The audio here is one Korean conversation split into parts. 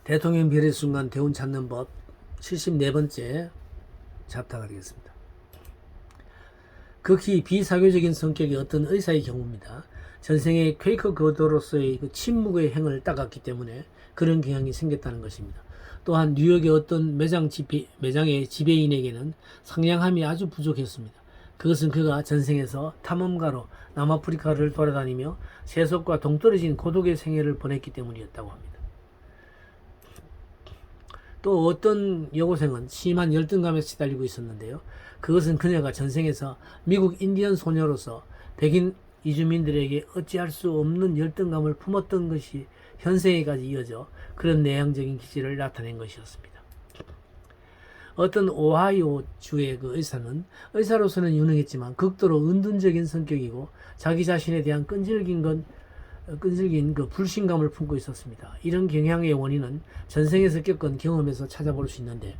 대통령 비례 순간 대운 찾는 법 74번째 잡타가 되겠습니다. 극히 비사교적인 성격의 어떤 의사의 경우입니다. 전생에 퀘이커 거도로서의 그 침묵의 행을 따갔기 때문에 그런 경향이 생겼다는 것입니다. 또한 뉴욕의 어떤 매장의 지배인에게는 상냥함이 아주 부족했습니다. 그것은 그가 전생에서 탐험가로 남아프리카를 돌아다니며 세속과 동떨어진 고독의 생애를 보냈기 때문이었다고 합니다. 또 어떤 여고생은 심한 열등감에 시달리고 있었는데요. 그것은 그녀가 전생에서 미국 인디언 소녀로서 백인 이주민들에게 어찌할 수 없는 열등감을 품었던 것이 현생에까지 이어져 그런 내향적인 기질을 나타낸 것이었습니다. 어떤 오하이오 주의 그 의사로서는 유능했지만 극도로 은둔적인 성격이고 자기 자신에 대한 끈질긴 그 불신감을 품고 있었습니다. 이런 경향의 원인은 전생에서 겪은 경험에서 찾아볼 수 있는데,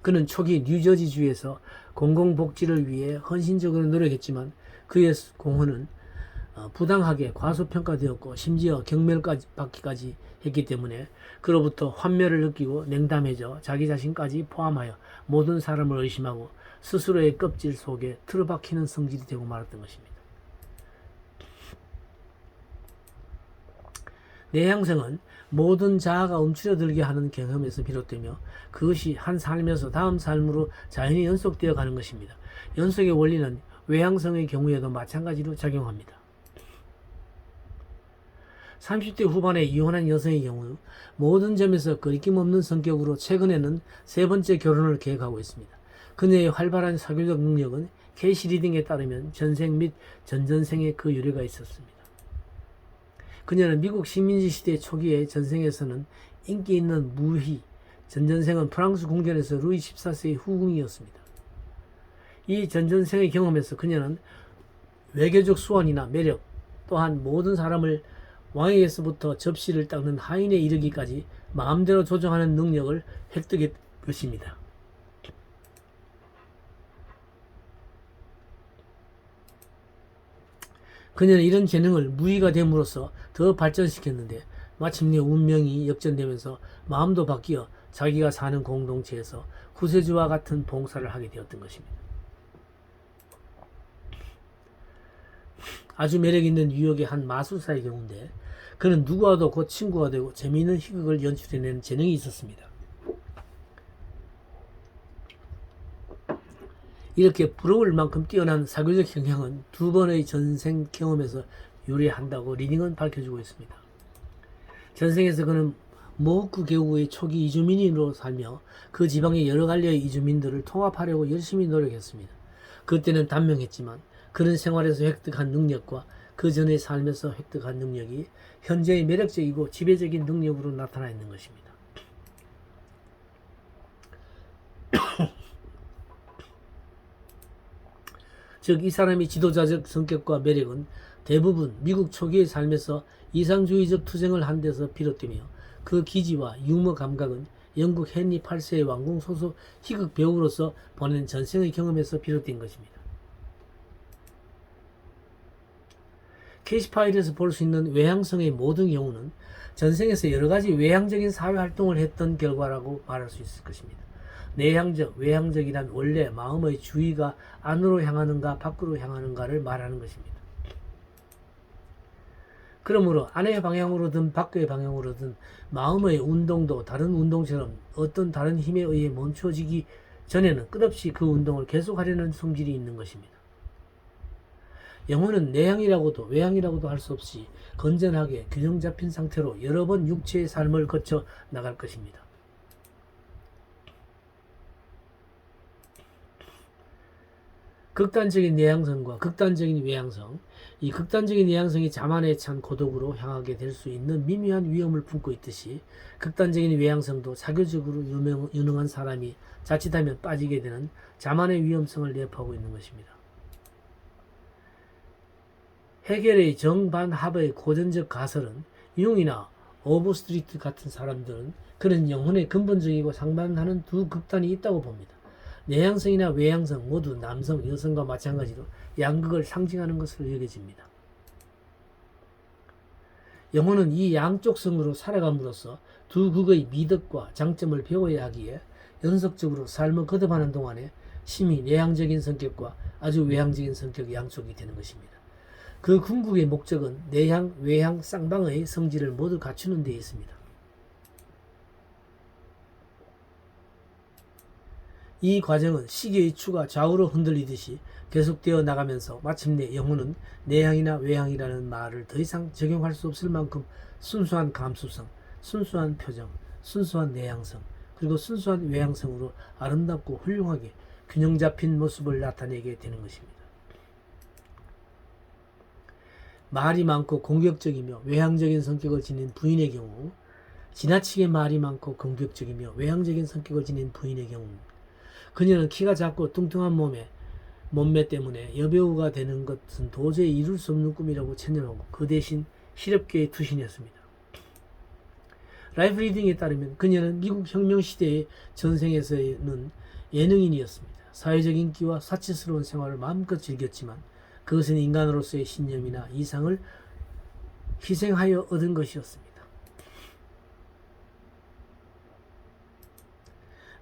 그는 초기 뉴저지주에서 공공복지를 위해 헌신적으로 노력했지만 그의 공헌은 부당하게 과소평가되었고 심지어 경멸까지 받기까지 했기 때문에 그로부터 환멸을 느끼고 냉담해져 자기 자신까지 포함하여 모든 사람을 의심하고 스스로의 껍질 속에 틀어박히는 성질이 되고 말았던 것입니다. 내향성은 모든 자아가 움츠려들게 하는 경험에서 비롯되며 그것이 한 삶에서 다음 삶으로 자연히 연속되어 가는 것입니다. 연속의 원리는 외향성의 경우에도 마찬가지로 작용합니다. 30대 후반에 이혼한 여성의 경우 모든 점에서 거리낌 없는 성격으로 최근에는 세 번째 결혼을 계획하고 있습니다. 그녀의 활발한 사교적 능력은 캐시 리딩에 따르면 전생 및 전전생에 그 유래가 있었습니다. 그녀는 미국 식민지 시대 초기의 전생에서는 인기 있는 무희, 전전생은 프랑스 궁전에서 루이 14세의 후궁이었습니다. 이 전전생의 경험에서 그녀는 외교적 수완이나 매력, 또한 모든 사람을 왕에게서부터 접시를 닦는 하인에 이르기까지 마음대로 조정하는 능력을 획득했 것입니다. 그녀는 이런 재능을 무희가 됨으로써 더 발전시켰는데 마침내 운명이 역전되면서 마음도 바뀌어 자기가 사는 공동체에서 구세주와 같은 봉사를 하게 되었던 것입니다. 아주 매력있는 뉴욕의 한 마술사의 경우인데 그는 누구와도 곧 친구가 되고 재미있는 희극을 연출해내는 재능이 있었습니다. 이렇게 부러울 만큼 뛰어난 사교적 경향은 두 번의 전생 경험에서 유래한다고 리딩은 밝혀주고 있습니다. 전생에서 그는 모호쿠 계우의 초기 이주민으로 살며 그 지방의 여러 갈래의 이주민들을 통합하려고 열심히 노력했습니다. 그때는 단명했지만 그런 생활에서 획득한 능력과 그 전의 삶에서 획득한 능력이 현재의 매력적이고 지배적인 능력으로 나타나 있는 것입니다. 즉 이 사람의 지도자적 성격과 매력은 대부분 미국 초기의 삶에서 이상주의적 투쟁을 한 데서 비롯되며 그 기지와 유머 감각은 영국 헨리 8세의 왕궁 소속 희극 배우로서 보낸 전생의 경험에서 비롯된 것입니다. 캐시 파일에서 볼 수 있는 외향성의 모든 경우는 전생에서 여러가지 외향적인 사회활동을 했던 결과라고 말할 수 있을 것입니다. 내향적, 외향적이란 원래 마음의 주의가 안으로 향하는가 밖으로 향하는가를 말하는 것입니다. 그러므로 안의 방향으로든 밖의 방향으로든 마음의 운동도 다른 운동처럼 어떤 다른 힘에 의해 멈춰지기 전에는 끝없이 그 운동을 계속하려는 성질이 있는 것입니다. 영혼은 내향이라고도 외향이라고도 할 수 없이 건전하게 균형 잡힌 상태로 여러 번 육체의 삶을 거쳐 나갈 것입니다. 극단적인 내향성과 극단적인 외향성, 이 극단적인 내향성이 자만에 찬 고독으로 향하게 될 수 있는 미묘한 위험을 품고 있듯이 극단적인 외향성도 사교적으로 유능한 사람이 자칫하면 빠지게 되는 자만의 위험성을 내포하고 있는 것입니다. 헤겔의 정반합의 고전적 가설은 융이나 오버스트리트 같은 사람들은 그런 영혼의 근본적이고 상반하는 두 극단이 있다고 봅니다. 내향성이나 외향성 모두 남성, 여성과 마찬가지로 양극을 상징하는 것으로 여겨집니다. 영혼은 이 양쪽 성으로 살아감으로써 두 극의 미덕과 장점을 배워야 하기에 연속적으로 삶을 거듭하는 동안에 심히 내향적인 성격과 아주 외향적인 성격의 양쪽이 되는 것입니다. 그 궁극의 목적은 내향, 외향, 쌍방의 성질을 모두 갖추는 데 있습니다. 이 과정은 시계의 추가 좌우로 흔들리듯이 계속되어 나가면서 마침내 영혼은 내향이나 외향이라는 말을 더 이상 적용할 수 없을 만큼 순수한 감수성, 순수한 표정, 순수한 내향성, 그리고 순수한 외향성으로 아름답고 훌륭하게 균형 잡힌 모습을 나타내게 되는 것입니다. 말이 많고 공격적이며 외향적인 성격을 지닌 부인의 경우, 지나치게 말이 많고 공격적이며 외향적인 성격을 지닌 부인의 경우, 그녀는 키가 작고 뚱뚱한 몸매 때문에 여배우가 되는 것은 도저히 이룰 수 없는 꿈이라고 체념하고 그 대신 실업계에 투신했습니다. 라이프 리딩에 따르면 그녀는 미국 혁명 시대의 전생에서는 예능인이었습니다. 사회적 인기와 사치스러운 생활을 마음껏 즐겼지만 그것은 인간으로서의 신념이나 이상을 희생하여 얻은 것이었습니다.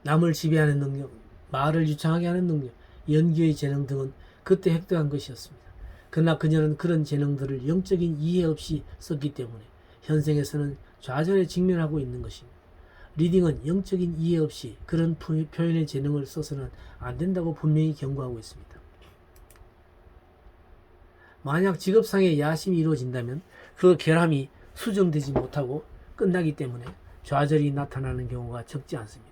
남을 지배하는 능력, 말을 유창하게 하는 능력, 연기의 재능 등은 그때 획득한 것이었습니다. 그러나 그녀는 그런 재능들을 영적인 이해 없이 썼기 때문에 현생에서는 좌절에 직면하고 있는 것입니다. 리딩은 영적인 이해 없이 그런 표현의 재능을 써서는 안 된다고 분명히 경고하고 있습니다. 만약 직업상의 야심이 이루어진다면 그 결함이 수정되지 못하고 끝나기 때문에 좌절이 나타나는 경우가 적지 않습니다.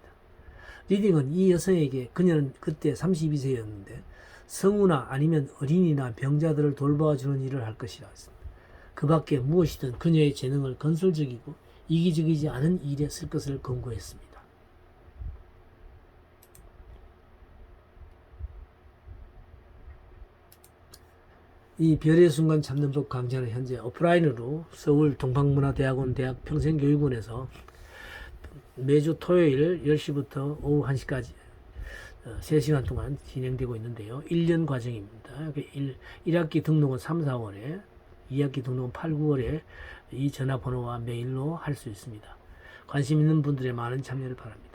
리딩은 이 여성에게 그녀는 그때 32세였는데 성우나 아니면 어린이나 병자들을 돌봐주는 일을 할 것이라 했습니다. 그 밖에 무엇이든 그녀의 재능을 건설적이고 이기적이지 않은 일에 쓸 것을 권고했습니다. 이 별의 순간 잡는 법 강좌는 현재 오프라인으로 서울 동방문화대학원 대학 평생교육원에서 매주 토요일 10시부터 오후 1시까지 3시간 동안 진행되고 있는데요. 1년 과정입니다. 1학기 등록은 3, 4월에, 2학기 등록은 8, 9월에 이 전화번호와 메일로 할 수 있습니다. 관심 있는 분들의 많은 참여를 바랍니다.